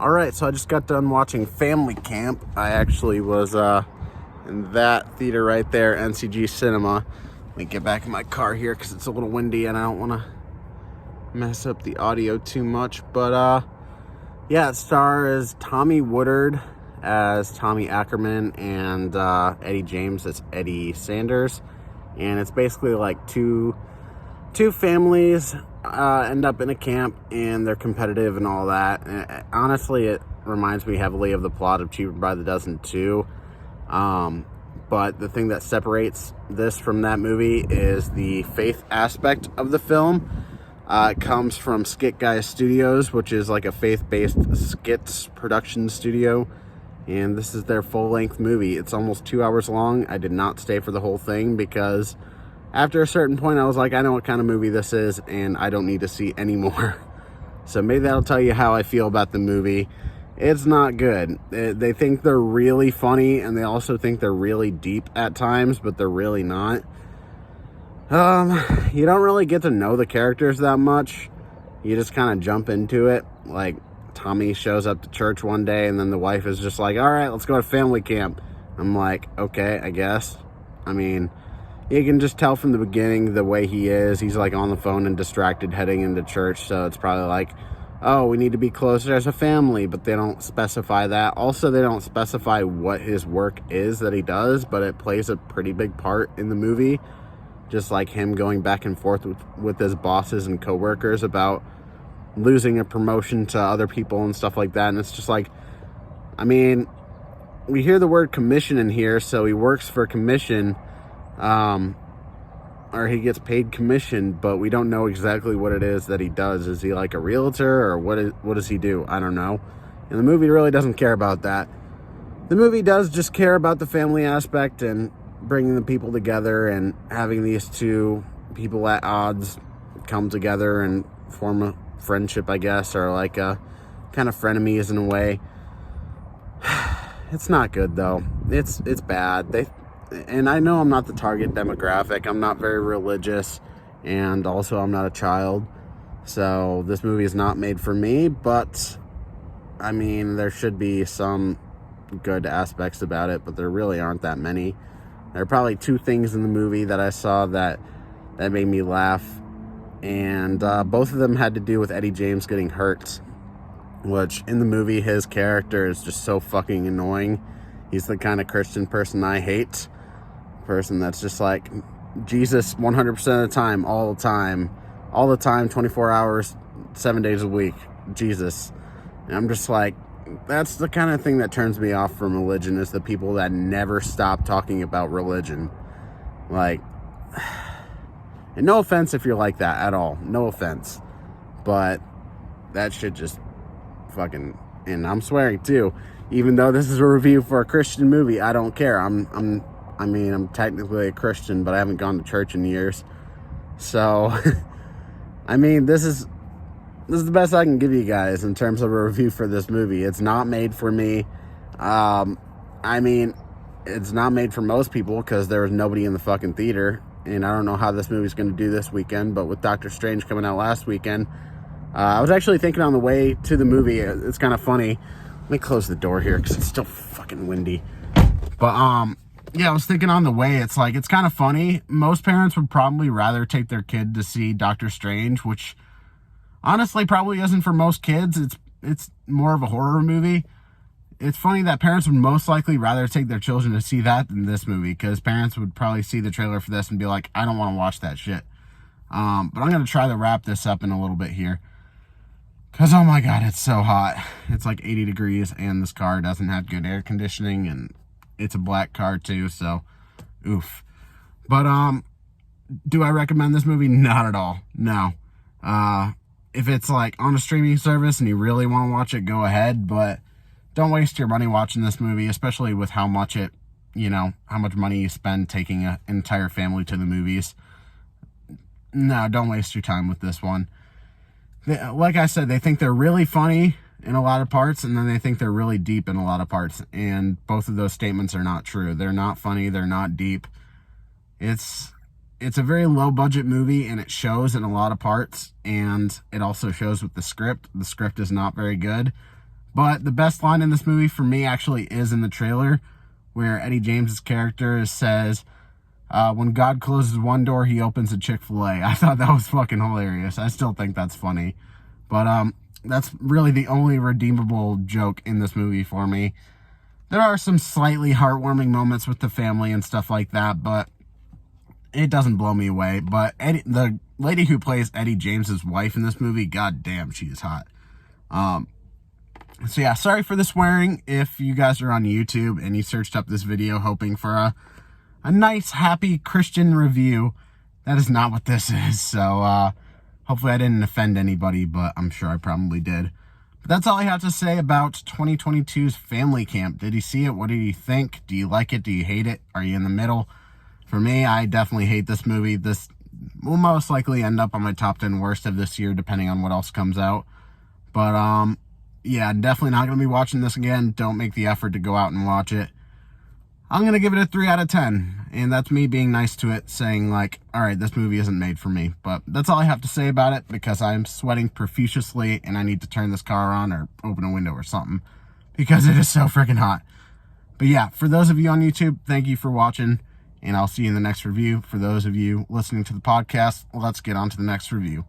Alright, so I just got done watching Family Camp. I actually was in that theater right there, NCG Cinema. Let me get back in my car here because it's a little windy and I don't want to mess up the audio too much. But yeah, it stars Tommy Woodard as Tommy Ackerman and Eddie James as Eddie Sanders. And it's basically like two families end up in a camp and they're competitive and all that. And honestly, it reminds me heavily of the plot of Cheaper by the Dozen 2. But the thing that separates this from that movie is the faith aspect of the film. It comes from Skit Guy Studios, which is like a faith-based skits production studio. And this is their full-length movie. It's almost 2 hours long. I did not stay for the whole thing because after a certain point, I was like, I know what kind of movie this is, and I don't need to see any more. So maybe that'll tell you how I feel about the movie. It's not good. They think they're really funny, and they also think they're really deep at times, but they're really not. You don't really get to know the characters that much. You just kind of jump into it. Like, Tommy shows up to church one day, and then the wife is just like, all right, let's go to family camp. I'm like, okay, I guess. I mean, you can just tell from the beginning the way he is. He's like on the phone and distracted heading into church. So it's probably like, oh, we need to be closer as a family. But they don't specify that. Also, they don't specify what his work is that he does. But it plays a pretty big part in the movie. Just like him going back and forth with his bosses and coworkers about losing a promotion to other people and stuff like that. And it's just like, I mean, we hear the word commission in here. So he works for commission. Or he gets paid commission, but we don't know exactly what it is that he does. Is he like a realtor, or what does he do? I don't know. And the movie really doesn't care about that. The movie does just care about the family aspect and bringing the people together and having these two people at odds come together and form a friendship, I guess, or like a kind of frenemies in a way. It's not good though. It's bad. And I know I'm not the target demographic. I'm not very religious, and also I'm not a child. So this movie is not made for me, but I mean, there should be some good aspects about it, but there really aren't that many. There are probably two things in the movie that I saw that made me laugh, and both of them had to do with Eddie James getting hurt, which in the movie, his character is just so fucking annoying. He's the kind of Christian person I hate. Person that's just like Jesus 100% of the time, all the time, 24 hours, 7 days a week, Jesus. And I'm just like, that's the kind of thing that turns me off from religion, is the people that never stop talking about religion. Like, and no offense if you're like that at all, no offense, but that shit just fucking, and I'm swearing too, even though this is a review for a Christian movie, I don't care. I'm technically a Christian, but I haven't gone to church in years. So, I mean, this is the best I can give you guys in terms of a review for this movie. It's not made for me. I mean, it's not made for most people because there was nobody in the fucking theater. And I don't know how this movie's going to do this weekend, but with Doctor Strange coming out last weekend, I was actually thinking on the way to the movie, it's kind of funny. Let me close the door here because it's still fucking windy. But, yeah, I was thinking on the way, it's like, it's kind of funny. Most parents would probably rather take their kid to see Doctor Strange, which honestly probably isn't for most kids. It's more of a horror movie. It's funny that parents would most likely rather take their children to see that than this movie, because parents would probably see the trailer for this and be like, I don't want to watch that shit. But I'm going to try to wrap this up in a little bit here, because, oh my God, it's so hot. It's like 80 degrees, and this car doesn't have good air conditioning, and it's a black car too, so oof. But do I recommend this movie? Not at all. No. If it's like on a streaming service and you really want to watch it, go ahead, but don't waste your money watching this movie, especially with how much money you spend taking an entire family to the movies. No, don't waste your time with this one. Like I said, they think they're really funny in a lot of parts, and then they think they're really deep in a lot of parts, and both of those statements are not true. They're not funny, they're not deep. It's a very low budget movie, and it shows in a lot of parts, and it also shows with the script. The script is not very good. But the best line in this movie for me actually is in the trailer, where Eddie James's character says, when God closes one door, he opens a Chick-fil-A. I thought that was fucking hilarious. I still think that's funny. But that's really the only redeemable joke in this movie for me. There are some slightly heartwarming moments with the family and stuff like that, but it doesn't blow me away. But the lady who plays Eddie James's wife in this movie, god damn, she is hot. So yeah, sorry for the swearing. If you guys are on YouTube and you searched up this video hoping for a nice, happy Christian review, that is not what this is. So hopefully I didn't offend anybody, but I'm sure I probably did. But that's all I have to say about 2022's Family Camp. Did you see it? What did you think? Do you like it? Do you hate it? Are you in the middle? For me, I definitely hate this movie. This will most likely end up on my top 10 worst of this year, depending on what else comes out. But yeah, definitely not going to be watching this again. Don't make the effort to go out and watch it. I'm going to give it a 3 out of 10. And that's me being nice to it, saying like, all right, this movie isn't made for me. But that's all I have to say about it, because I'm sweating profusely and I need to turn this car on or open a window or something, because it is so freaking hot. But yeah, for those of you on YouTube, thank you for watching, and I'll see you in the next review. For those of you listening to the podcast, let's get on to the next review.